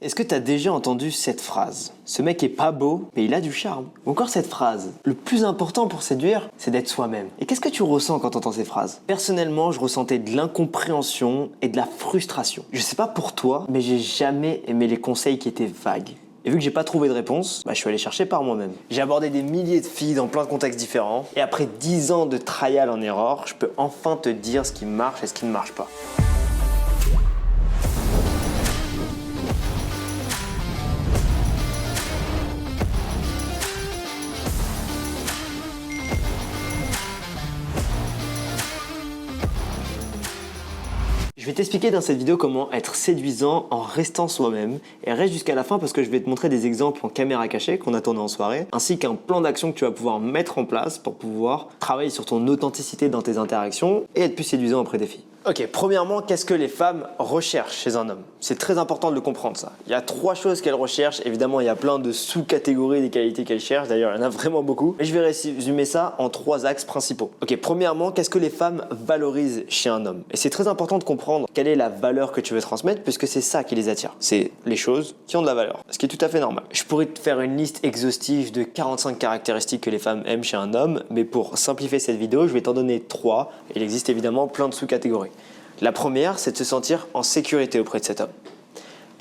Est-ce que tu as déjà entendu cette phrase? Ce mec est pas beau, mais il a du charme. Ou encore cette phrase: le plus important pour séduire, c'est d'être soi-même. Et qu'est-ce que tu ressens quand tu entends ces phrases? Personnellement, je ressentais de l'incompréhension et de la frustration. Je sais pas pour toi, mais j'ai jamais aimé les conseils qui étaient vagues. Et vu que j'ai pas trouvé de réponse, je suis allé chercher par moi-même. J'ai abordé des milliers de filles dans plein de contextes différents. Et après 10 ans de trial and error, je peux enfin te dire ce qui marche et ce qui ne marche pas. Je vais t'expliquer dans cette vidéo comment être séduisant en restant soi-même, et reste jusqu'à la fin parce que je vais te montrer des exemples en caméra cachée qu'on a tourné en soirée, ainsi qu'un plan d'action que tu vas pouvoir mettre en place pour pouvoir travailler sur ton authenticité dans tes interactions et être plus séduisant auprès des filles. Ok, premièrement, qu'est-ce que les femmes recherchent chez un homme? C'est très important de le comprendre ça. Il y a 3 choses qu'elles recherchent, évidemment il y a plein de sous-catégories des qualités qu'elles cherchent, d'ailleurs il y en a vraiment beaucoup, mais je vais résumer ça en 3 axes principaux. Ok, premièrement, qu'est-ce que les femmes valorisent chez un homme? Et c'est très important de comprendre quelle est la valeur que tu veux transmettre, puisque c'est ça qui les attire. C'est les choses qui ont de la valeur, ce qui est tout à fait normal. Je pourrais te faire une liste exhaustive de 45 caractéristiques que les femmes aiment chez un homme, mais pour simplifier cette vidéo, je vais t'en donner 3, et il existe évidemment plein de sous-catégories. La première, c'est de se sentir en sécurité auprès de cet homme.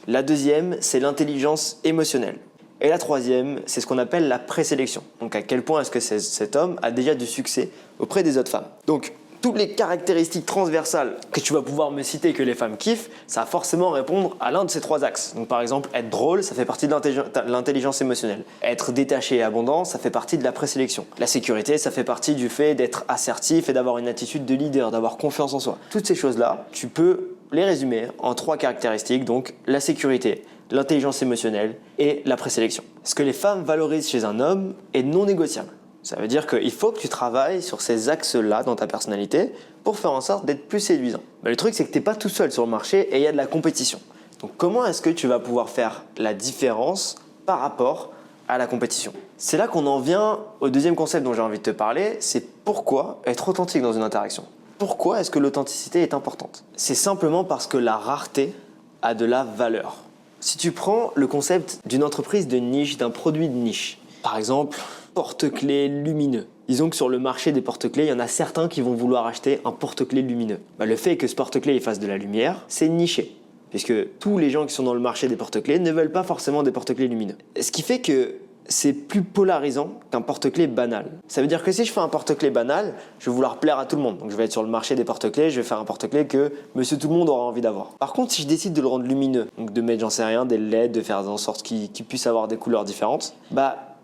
La deuxième, c'est l'intelligence émotionnelle. Et la troisième, c'est ce qu'on appelle la présélection. Donc à quel point est-ce que cet homme a déjà du succès auprès des autres femmes. Donc toutes les caractéristiques transversales que tu vas pouvoir me citer que les femmes kiffent, ça va forcément répondre à l'un de ces 3 axes. Donc par exemple, être drôle, ça fait partie de l'intelligence émotionnelle. Être détaché et abondant, ça fait partie de la présélection. La sécurité, ça fait partie du fait d'être assertif et d'avoir une attitude de leader, d'avoir confiance en soi. Toutes ces choses-là, tu peux les résumer en 3 caractéristiques, donc la sécurité, l'intelligence émotionnelle et la présélection. Ce que les femmes valorisent chez un homme est non négociable. Ça veut dire qu'il faut que tu travailles sur ces axes-là dans ta personnalité pour faire en sorte d'être plus séduisant. Mais le truc, c'est que tu n'es pas tout seul sur le marché et il y a de la compétition. Donc comment est-ce que tu vas pouvoir faire la différence par rapport à la compétition? C'est là qu'on en vient au deuxième concept dont j'ai envie de te parler, c'est pourquoi être authentique dans une interaction. Pourquoi est-ce que l'authenticité est importante? C'est simplement parce que la rareté a de la valeur. Si tu prends le concept d'une entreprise de niche, d'un produit de niche, par exemple, porte-clés lumineux. Disons que sur le marché des porte-clés, il y en a certains qui vont vouloir acheter un porte-clés lumineux. Le fait que ce porte-clés fasse de la lumière, c'est niché. Puisque tous les gens qui sont dans le marché des porte-clés ne veulent pas forcément des porte-clés lumineux. Ce qui fait que c'est plus polarisant qu'un porte-clés banal. Ça veut dire que si je fais un porte-clés banal, je vais vouloir plaire à tout le monde. Donc je vais être sur le marché des porte-clés, je vais faire un porte-clés que monsieur tout le monde aura envie d'avoir. Par contre, si je décide de le rendre lumineux, donc de mettre, j'en sais rien, des LED, de faire en sorte qu'il puisse avoir des couleurs différentes,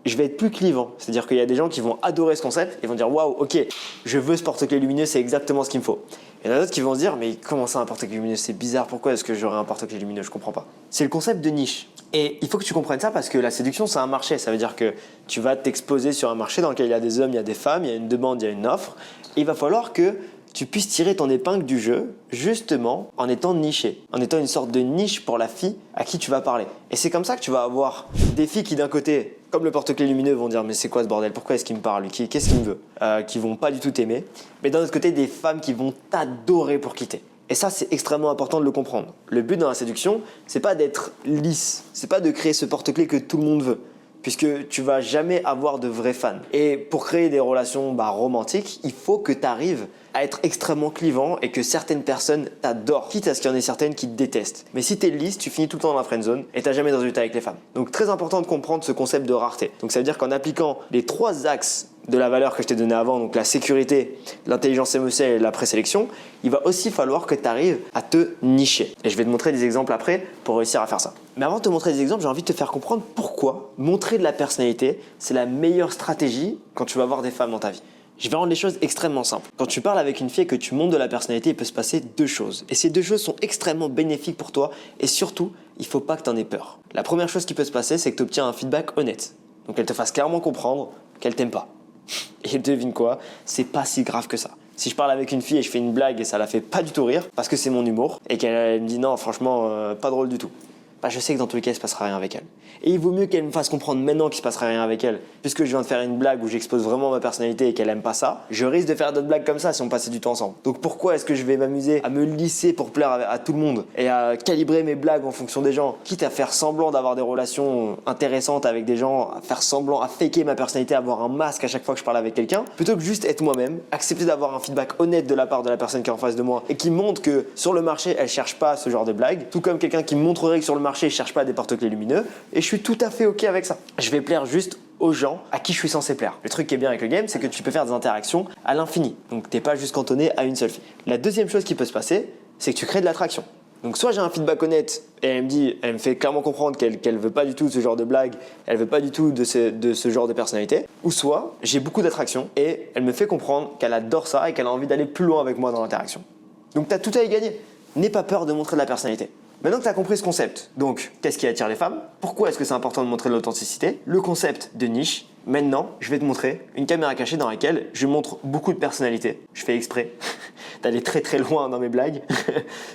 je vais être plus clivant. C'est-à-dire qu'il y a des gens qui vont adorer ce concept et vont dire waouh, ok, je veux ce porte-clés lumineux, c'est exactement ce qu'il me faut. Il y en a d'autres qui vont se dire mais comment ça un porte-clés lumineux, c'est bizarre, pourquoi est-ce que j'aurais un porte-clés lumineux, je comprends pas. C'est le concept de niche. Et il faut que tu comprennes ça parce que la séduction c'est un marché, ça veut dire que tu vas t'exposer sur un marché dans lequel il y a des hommes, il y a des femmes, il y a une demande, il y a une offre. Et il va falloir que tu puisses tirer ton épingle du jeu justement en étant niché, en étant une sorte de niche pour la fille à qui tu vas parler. Et c'est comme ça que tu vas avoir des filles qui d'un côté, comme le porte-clés lumineux, vont dire mais c'est quoi ce bordel, pourquoi est-ce qu'il me parle, qu'est-ce qu'il me veut, qui vont pas du tout t'aimer. Mais d'un autre côté, des femmes qui vont t'adorer pour quitter. Et ça, c'est extrêmement important de le comprendre. Le but dans la séduction, c'est pas d'être lisse, c'est pas de créer ce porte-clés que tout le monde veut. Puisque tu vas jamais avoir de vrais fans. Et pour créer des relations romantiques, il faut que tu arrives à être extrêmement clivant et que certaines personnes t'adorent, quitte à ce qu'il y en ait certaines qui te détestent. Mais si tu es lisse, tu finis tout le temps dans la friendzone et tu n'as jamais de résultat avec les femmes. Donc très important de comprendre ce concept de rareté. Donc ça veut dire qu'en appliquant les 3 axes de la valeur que je t'ai donné avant, donc la sécurité, l'intelligence émotionnelle et la présélection, il va aussi falloir que tu arrives à te nicher. Et je vais te montrer des exemples après pour réussir à faire ça. Mais avant de te montrer des exemples, j'ai envie de te faire comprendre pourquoi montrer de la personnalité, c'est la meilleure stratégie quand tu vas voir des femmes dans ta vie. Je vais rendre les choses extrêmement simples. Quand tu parles avec une fille et que tu montres de la personnalité, il peut se passer 2 choses. Et ces 2 choses sont extrêmement bénéfiques pour toi et surtout, il ne faut pas que tu en aies peur. La première chose qui peut se passer, c'est que tu obtiens un feedback honnête. Donc elle te fasse clairement comprendre qu'elle t'aime pas. Et devine quoi, c'est pas si grave que ça. Si je parle avec une fille et je fais une blague et ça la fait pas du tout rire, parce que c'est mon humour, et qu'elle me dit non franchement pas drôle du tout. bah je sais que dans tous les cas, il se passera rien avec elle. Et il vaut mieux qu'elle me fasse comprendre maintenant qu'il se passera rien avec elle, puisque je viens de faire une blague où j'expose vraiment ma personnalité et qu'elle aime pas ça. Je risque de faire d'autres blagues comme ça si on passait du temps ensemble. Donc pourquoi est-ce que je vais m'amuser à me lisser pour plaire à tout le monde et à calibrer mes blagues en fonction des gens, quitte à faire semblant d'avoir des relations intéressantes avec des gens, à faire semblant, à faker ma personnalité, à avoir un masque à chaque fois que je parle avec quelqu'un, plutôt que juste être moi-même, accepter d'avoir un feedback honnête de la part de la personne qui est en face de moi et qui montre que sur le marché, elle cherche pas ce genre de blagues, tout comme quelqu'un qui me montrerait que sur le marché, il cherche pas des porte-clés lumineux, et je suis tout à fait ok avec ça. Je vais plaire juste aux gens à qui je suis censé plaire. Le truc qui est bien avec le game, c'est que tu peux faire des interactions à l'infini. Donc t'es pas juste cantonné à une seule fille. La deuxième chose qui peut se passer, c'est que tu crées de l'attraction. Donc soit j'ai un feedback honnête et elle me fait clairement comprendre qu'elle veut pas du tout de ce genre de blague, elle veut pas du tout de ce genre de personnalité, ou soit j'ai beaucoup d'attraction et elle me fait comprendre qu'elle adore ça et qu'elle a envie d'aller plus loin avec moi dans l'interaction. Donc t'as tout à y gagner. N'aie pas peur de montrer de la personnalité. Maintenant que tu as compris ce concept, donc qu'est-ce qui attire les femmes? Pourquoi est-ce que c'est important de montrer de l'authenticité? Le concept de niche. Maintenant, je vais te montrer une caméra cachée dans laquelle je montre beaucoup de personnalité. Je fais exprès d'aller très très loin dans mes blagues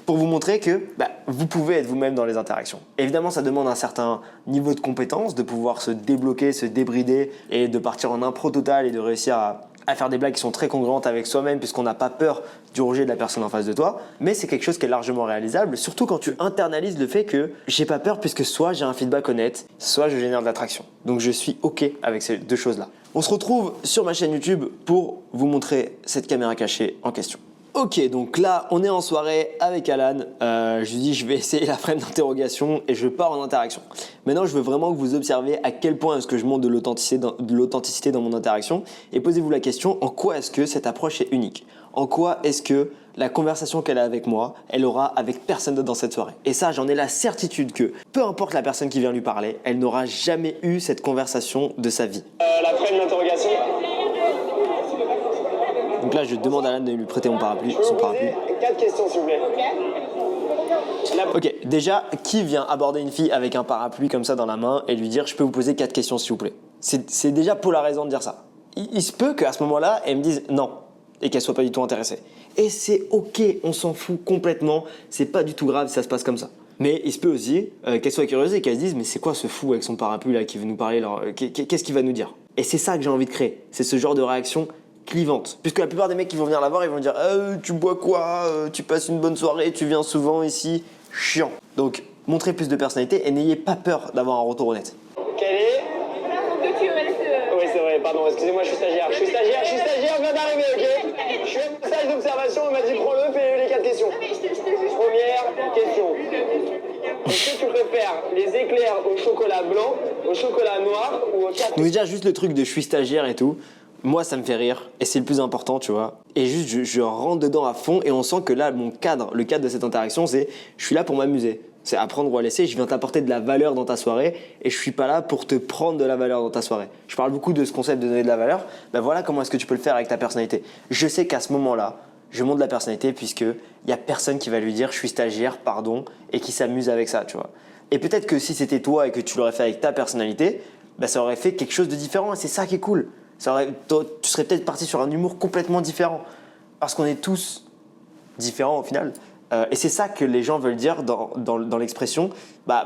pour vous montrer que vous pouvez être vous-même dans les interactions. Évidemment, ça demande un certain niveau de compétence, de pouvoir se débloquer, se débrider et de partir en impro total et de réussir à faire des blagues qui sont très congruentes avec soi-même puisqu'on n'a pas peur du rejet de la personne en face de toi. Mais c'est quelque chose qui est largement réalisable, surtout quand tu internalises le fait que j'ai pas peur puisque soit j'ai un feedback honnête, soit je génère de l'attraction. Donc je suis ok avec ces deux choses-là. On se retrouve sur ma chaîne YouTube pour vous montrer cette caméra cachée en question. Ok, donc là, on est en soirée avec Alan. Je lui dis, je vais essayer la frame d'interrogation et je pars en interaction. Maintenant, je veux vraiment que vous observiez à quel point est-ce que je montre de l'authenticité dans mon interaction et posez-vous la question, en quoi est-ce que cette approche est unique? En quoi est-ce que la conversation qu'elle a avec moi, elle aura avec personne d'autre dans cette soirée? Et ça, j'en ai la certitude que, peu importe la personne qui vient lui parler, elle n'aura jamais eu cette conversation de sa vie. La frame d'interrogation. Donc là, je demande à Alan de lui prêter mon parapluie, Je peux son vous poser parapluie. 4 questions, s'il vous plaît. Ok, déjà, qui vient aborder une fille avec un parapluie comme ça dans la main et lui dire « je peux vous poser 4 questions s'il vous plaît ?» C'est déjà polarisant de dire ça. Il se peut qu'à ce moment-là, elle me dise « non » et qu'elle soit pas du tout intéressée. Et c'est ok, on s'en fout complètement, c'est pas du tout grave si ça se passe comme ça. Mais il se peut aussi qu'elle soit curieuse et qu'elle se dise « mais c'est quoi ce fou avec son parapluie là qui veut nous parler là qu'est-ce qu'il va nous dire ?» Et c'est ça que j'ai envie de créer, c'est ce genre de réaction clivante. Puisque la plupart des mecs qui vont venir la voir, ils vont dire tu bois quoi, tu passes une bonne soirée, tu viens souvent ici, chiant. Donc montrez plus de personnalité et n'ayez pas peur d'avoir un retour honnête. Quel est... Oui, c'est vrai, pardon, excusez-moi, je suis stagiaire, je viens d'arriver, ok? Je suis en stage d'observation, on m'a dit prends-le, fais les 4 questions. Première question. Est-ce que tu préfères les éclairs au chocolat blanc, au chocolat noir ou au café? Donc déjà juste le truc de je suis stagiaire et tout, moi ça me fait rire et c'est le plus important, tu vois. Et juste je rentre dedans à fond et on sent que là le cadre de cette interaction c'est je suis là pour m'amuser. C'est apprendre ou à laisser, je viens t'apporter de la valeur dans ta soirée et je suis pas là pour te prendre de la valeur dans ta soirée. Je parle beaucoup de ce concept de donner de la valeur, voilà comment est-ce que tu peux le faire avec ta personnalité. Je sais qu'à ce moment-là, je montre de la personnalité puisqu'il y a personne qui va lui dire je suis stagiaire, pardon, et qui s'amuse avec ça, tu vois. Et peut-être que si c'était toi et que tu l'aurais fait avec ta personnalité, ça aurait fait quelque chose de différent et c'est ça qui est cool. Tu serais peut-être parti sur un humour complètement différent parce qu'on est tous différents au final. Et c'est ça que les gens veulent dire dans l'expression.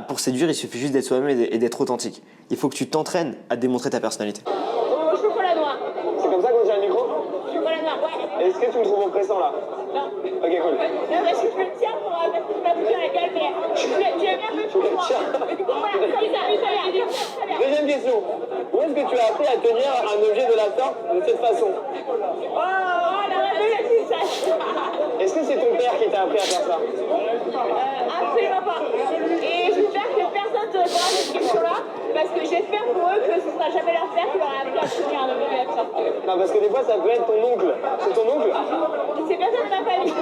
Pour séduire, il suffit juste d'être soi-même et d'être authentique. Il faut que tu t'entraînes à démontrer ta personnalité. Au chocolat noir. C'est comme ça qu'on tient le micro? Chocolat noir, ouais. Est-ce que tu me trouves oppressant là? Non. Ok, cool. Non, parce que je le tiens pour parce que je pas toucher la gueule, mais tu aimes bien un peu pour moi. Tiens. Et du coup, voilà, comme ça, très bien. Deuxième question. Où est-ce que tu as appris à tenir un objet de la sorte de cette façon? Oh, la révélation, ça. Est-ce que c'est ton père qui t'a appris à faire ça? Absolument pas. Et j'espère que personne ne te répondra à cette question-là, parce que j'espère pour eux que ce sera jamais leur père qui leur a appris à tenir un objet de la sorte. Non, parce que des fois ça peut être ton oncle. C'est ton oncle? C'est personne de ma famille.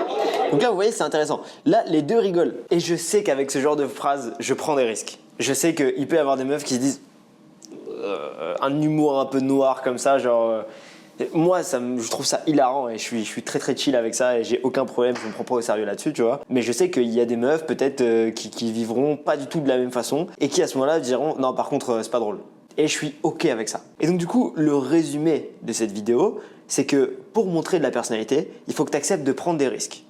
Donc là, vous voyez, c'est intéressant. Là, les deux rigolent. Et je sais qu'avec ce genre de phrase, je prends des risques. Je sais qu'il peut y avoir des meufs qui se disent un humour un peu noir comme ça, genre... moi, je trouve ça hilarant et je suis très très chill avec ça et j'ai aucun problème, je me prends pas au sérieux là-dessus, tu vois. Mais je sais qu'il y a des meufs peut-être qui vivront pas du tout de la même façon et qui à ce moment-là diront non, par contre, c'est pas drôle. Et je suis ok avec ça. Et donc du coup, le résumé de cette vidéo, c'est que pour montrer de la personnalité, il faut que tu acceptes de prendre des risques.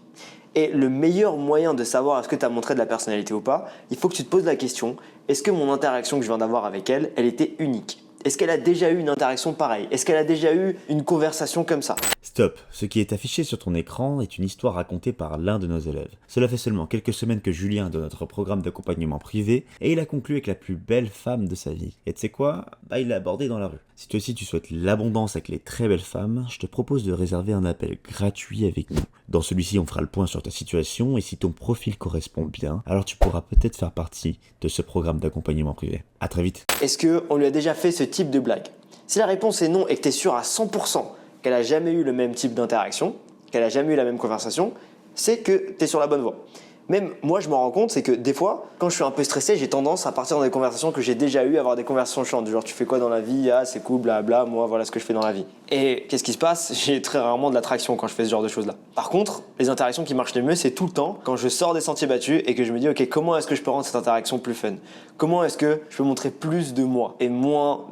Et le meilleur moyen de savoir est-ce que tu as montré de la personnalité ou pas, il faut que tu te poses la question, est-ce que mon interaction que je viens d'avoir avec elle, elle était unique ? Est-ce qu'elle a déjà eu une interaction pareille ? Est-ce qu'elle a déjà eu une conversation comme ça ? Stop, ce qui est affiché sur ton écran est une histoire racontée par l'un de nos élèves. Cela fait seulement quelques semaines que Julien est dans notre programme d'accompagnement privé et il a conclu avec la plus belle femme de sa vie. Et tu sais quoi ? Il l'a abordée dans la rue. Si toi aussi tu souhaites l'abondance avec les très belles femmes, je te propose de réserver un appel gratuit avec nous. Dans celui-ci, on fera le point sur ta situation et si ton profil correspond bien, alors tu pourras peut-être faire partie de ce programme d'accompagnement privé. À très vite. Est-ce qu'on lui a déjà fait ce type de blague ? Si la réponse est non et que tu es sûr à 100% qu'elle n'a jamais eu le même type d'interaction, qu'elle n'a jamais eu la même conversation, c'est que tu es sur la bonne voie. Même moi, je m'en rends compte, c'est que des fois, quand je suis un peu stressé, j'ai tendance à partir dans des conversations que j'ai déjà eues, à avoir des conversations chiantes. Du genre, tu fais quoi dans la vie ? Ah, c'est cool, blabla, moi, voilà ce que je fais dans la vie. Et qu'est-ce qui se passe ? J'ai très rarement de l'attraction quand je fais ce genre de choses-là. Par contre, les interactions qui marchent le mieux, c'est tout le temps quand je sors des sentiers battus et que je me dis, ok, comment est-ce que je peux rendre cette interaction plus fun ? Comment est-ce que je peux montrer plus de moi et moins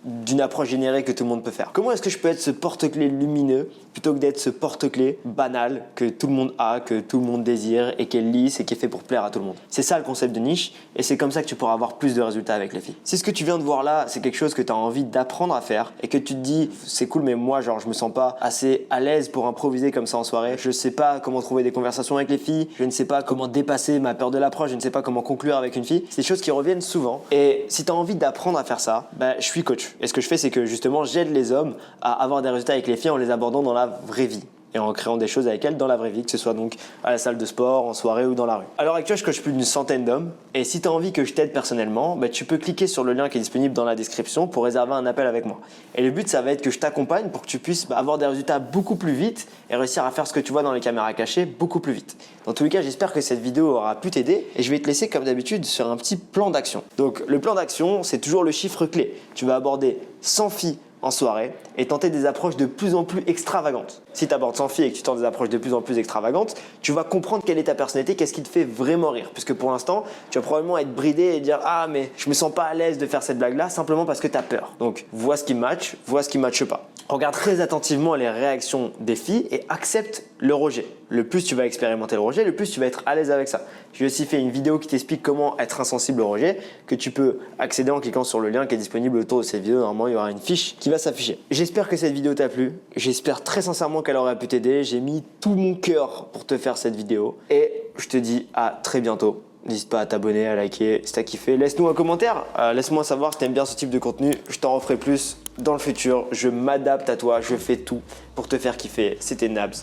d'une approche générique que tout le monde peut faire. Comment est-ce que je peux être ce porte-clés lumineux plutôt que d'être ce porte-clés banal que tout le monde a, que tout le monde désire et qui est lisse et qui est fait pour plaire à tout le monde. C'est ça le concept de niche et c'est comme ça que tu pourras avoir plus de résultats avec les filles. Si ce que tu viens de voir là, c'est quelque chose que tu as envie d'apprendre à faire et que tu te dis c'est cool mais moi genre je me sens pas assez à l'aise pour improviser comme ça en soirée, je sais pas comment trouver des conversations avec les filles, je ne sais pas comment dépasser ma peur de l'approche, je ne sais pas comment conclure avec une fille, c'est des choses qui reviennent souvent et si tu as envie d'apprendre à faire ça, je suis coach. Et ce que je fais, c'est que justement, j'aide les hommes à avoir des résultats avec les filles en les abordant dans la vraie vie et en créant des choses avec elles dans la vraie vie, que ce soit donc à la salle de sport, en soirée ou dans la rue. À l'heure actuelle, je coach plus d'une centaine d'hommes et si tu as envie que je t'aide personnellement, tu peux cliquer sur le lien qui est disponible dans la description pour réserver un appel avec moi. Et le but, ça va être que je t'accompagne pour que tu puisses avoir des résultats beaucoup plus vite et réussir à faire ce que tu vois dans les caméras cachées beaucoup plus vite. Dans tous les cas, j'espère que cette vidéo aura pu t'aider et je vais te laisser comme d'habitude sur un petit plan d'action. Donc le plan d'action, c'est toujours le chiffre clé. Tu vas aborder 100 filles en soirée et tenter des approches de plus en plus extravagantes. Si tu abordes 100 filles et que tu tentes des approches de plus en plus extravagantes, tu vas comprendre quelle est ta personnalité, qu'est-ce qui te fait vraiment rire. Puisque pour l'instant, tu vas probablement être bridé et dire « Ah mais je me sens pas à l'aise de faire cette blague-là simplement parce que tu as peur. » Donc vois ce qui match, vois ce qui matche pas. Regarde très attentivement les réactions des filles et accepte le rejet. Le plus tu vas expérimenter le rejet, le plus tu vas être à l'aise avec ça. J'ai aussi fait une vidéo qui t'explique comment être insensible au rejet, que tu peux accéder en cliquant sur le lien qui est disponible autour de cette vidéo. Normalement, il y aura une fiche qui va s'afficher. J'espère que cette vidéo t'a plu. J'espère très sincèrement qu'elle aurait pu t'aider. J'ai mis tout mon cœur pour te faire cette vidéo. Et je te dis à très bientôt. N'hésite pas à t'abonner, à liker si t'as kiffé. Laisse-nous un commentaire. Laisse-moi savoir si t'aimes bien ce type de contenu. Je t'en referai plus dans le futur. Je m'adapte à toi. Je fais tout pour te faire kiffer. C'était Nabs.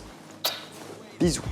Bisous.